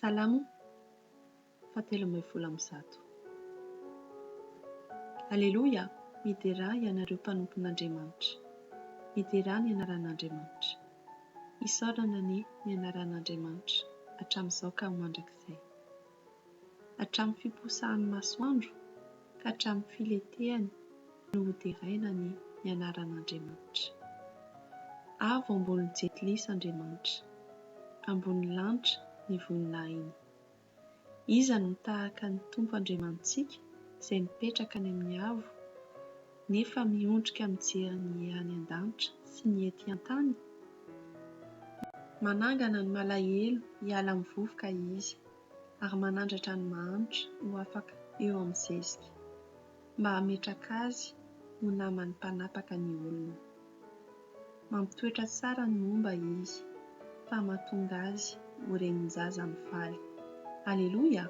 Salamo 13:1. Aleloia, midera ianareo mpanompon'Andriamanitra. Midera ny anaran'Andriamanitra. Isaorana ny anaran'Andriamanitra hatramin'izao ka ho mandrakizay. Hatramin'ny fiposahan'ny masoandro ka hatramin'ny filetehany no hoderaina ny anaran'Andriamanitra. Avo ambony jetilisa Andriamanitra, ambony lanitra ny voninahiny. Iza no tahaka ny Tompo Andriamantsika izay mipetraka any amin'ny avo, nefa miondrika mijery ny any an-danitra sy ny ety an-tany? Manangana ny malahelo hiala amin'ny vovoka izy, ary manandratra ny mahantra ho afaka eo amin'ny zezika, mba hametraka azy ho naman'ny mpanapaka ny olona. Mampitoetra tsara ny momba izy, fa mahatonga azy ho renin-jaza mifaly. Aleloia!